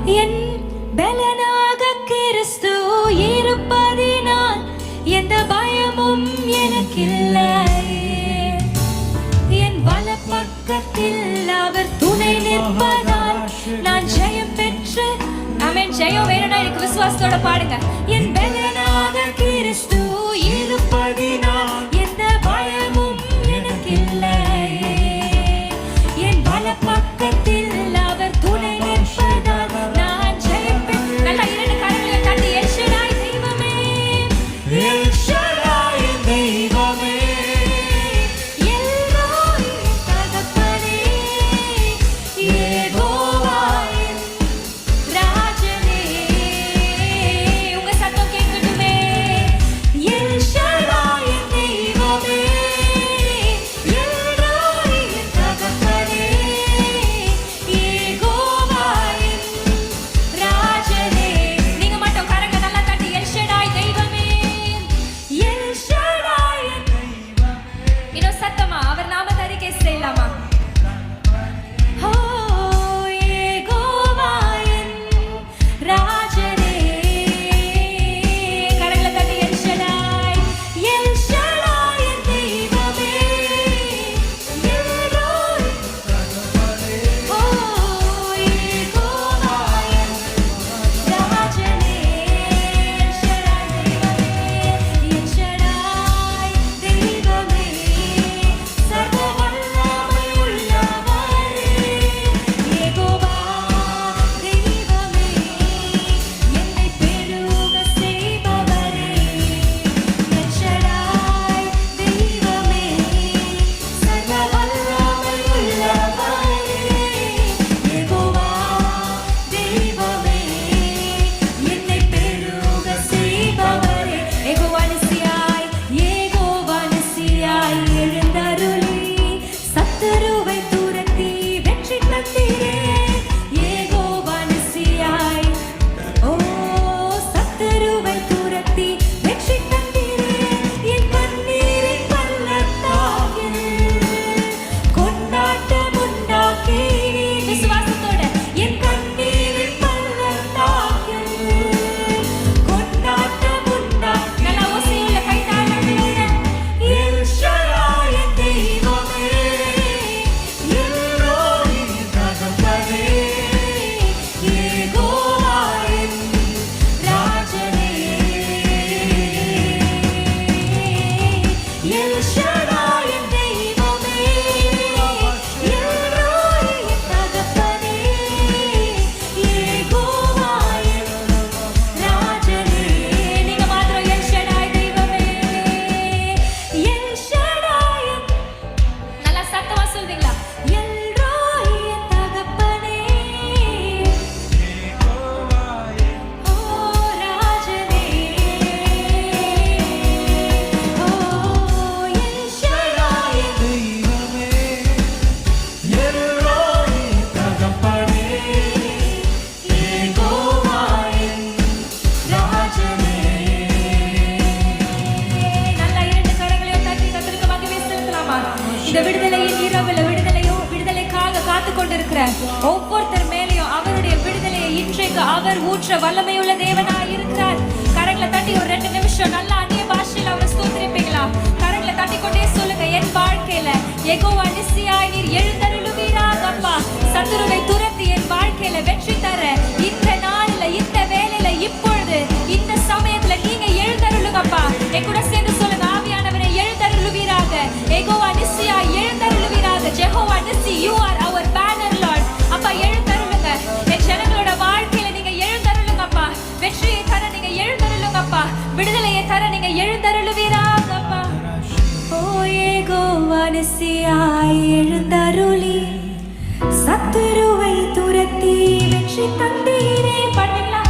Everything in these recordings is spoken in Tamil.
என் பலனாக கிறிஸ்து இருப்பதினால் எந்த பயமும் எனக்கில்லை. என் வலப்பக்கத்தில் அவர் துணை நிற்பதால் நான் ஜெயம் பெற்று. ஆமென். ஜெயம் வேணும்னா எனக்கு விசுவாசத்தோட பாடுங்க. என் பலனாக கிறிஸ்து இருப்பதினால் எந்த பயமும் எனக்கில்லை. என் வலப்பக்கத்தில் அவர் துணை நிற்பதால் நான் ஜெயம் பெற்று. நல்லா இரண்டு கரங்களை தட்டி எல் ஷடாய் தெய்வமே, எல் ஷடாய் தெய்வமே, எல்ரோய் தகப்பனே, யெகோவா ராஜனே. உங்க சத்தம் கேட்கட்டுமே. எல் ஷடாய் தெய்வமே, எல்ரோய் தகப்பனே, யெகோவா ராஜனே. நீங்க மட்டும் கரங்க நல்லா தட்டி எல் ஷடாய் தெய்வமே, எல் ஷடாய் இன்னும் சத்தமா அவர் நாமத்தை அறிக்கை செய்யலாமா? ஓ யெகோவா ராஜனே. கரங்களை தட்டி எல் ஷடாய், எல் ஷடாய் தெய்வமே, எல்ரோய். ஓ யெகோவா ராஜனே, எல் ஷடாய் தெய்வமே, எல் ஷடாய் தெய்வமே, சர்வ வல்லமை உள்ளவரே, யெகோவா தெய்வமே, என்னை பெருக செய்பவரே, எல் ஷடாய் தெய்வமே, சர்வ வல்லமை உள்ளவரே, யெகோவா தெய்வமே, என்னை பெருக செய்பவரே. யெகோவா நிசியாய், யெகோவா நிசியாய் எழுந்தருளி சத்துருவை துரத்தி வெற்றி தந்தீரே. யெகோவா நிசியாய், ஓ சத்துருவை துரத்தி வெற்றி தந்தீரே. என் கண்ணீரின் பள்ளத்தாக்கில் கொண்டாட்டம் உண்டாக்கி. விசுவாசத்தோட என் கண்ணீரின் பள்ளத்தாக்கில் கொண்டாட்டம் உண்டாக்கி. நல்லா ஓசையுள்ள கைத்தாளங்களோட எல் ஷடாய் தெய்வமே, எல்ரோய் தகப்பனே, யெகோவா ராஜனே, எல் ஷடாய் தெய்வமே, எல்ரோய் தகப்பனே, யெகோவா ராஜனே. நீங்க மாத்திரம் எல் ஷடாய் தெய்வமே, எல் ஷடாய். நல்லா சத்தமா சொல்வீங்களா? எல்ரோய் தகப்பனே, ஓ ராஜனே, ஓ எல் ஷடாய் தெய்வமே, எல்ரோய் தகப்பனே, யெகோவா ராஜனே. நல்லா இரண்டு கரங்களையும் தட்டி கர்த்தருக்கு மகிமை செலுத்தலாமா? இந்த விடுதலையின் இரவுல விடுதலைக்காக காத்து கொண்டிருக்கிற ஒவ்வொருத்தர் மேலேயும் அவருடைய விடுதலையை இன்றைக்கு அவர் ஊற்ற வல்லமையுள்ள தேவனாய் இருக்கிறார். கரங்களை தட்டி ஒரு 2 நிமிஷம் நல்லா அந்நிய பாஷையில அவரை ஸ்தோத்திரிப்பீங்களா? கரங்களை தட்டி கொண்டே சொல்லுங்க. என் வாழ்க்கையில யெகோவா நிசியாய் நீர் எழுந்தருளுவீராக அப்பா. சத்துருவை துரத்தி என் வாழ்க்கையில வெற்றி தர இந்த நாளில, இந்த வேளையில, இப்பொழுது, இந்த சமயத்துல நீங்க எழுந்தருளுங்கப்பா. என் கூட சேர்ந்து சொல்லுங்க. ஆவியானவரை எழுந்தருளுவீராக. யெகோவா நிசியாய் எழுந்தருளுவீராக. Jehovah Nissi, you are our banner Lord. அப்பா எழுந்தருளுங்க. என் ஜனங்களோட வாழ்க்கையில நீங்க எழுந்தருளுங்கப்பா. வெற்றியை தர நீங்க எழுந்தருளுங்கப்பா. விடுதலையை தர நீங்க எழுந்தருளுவீராக அப்பா. ஓ யெகோவா நிசியாய் எழுந்தருளி சத்துருவை துரத்தி வெற்றி தந்தீரே. பண்ணுங்களா?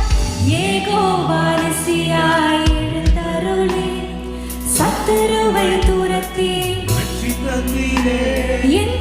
யெகோவா நிசியாய் எழுந்தருளி சத்துருவை துரத்தி வெற்றி தந்தீரே. என்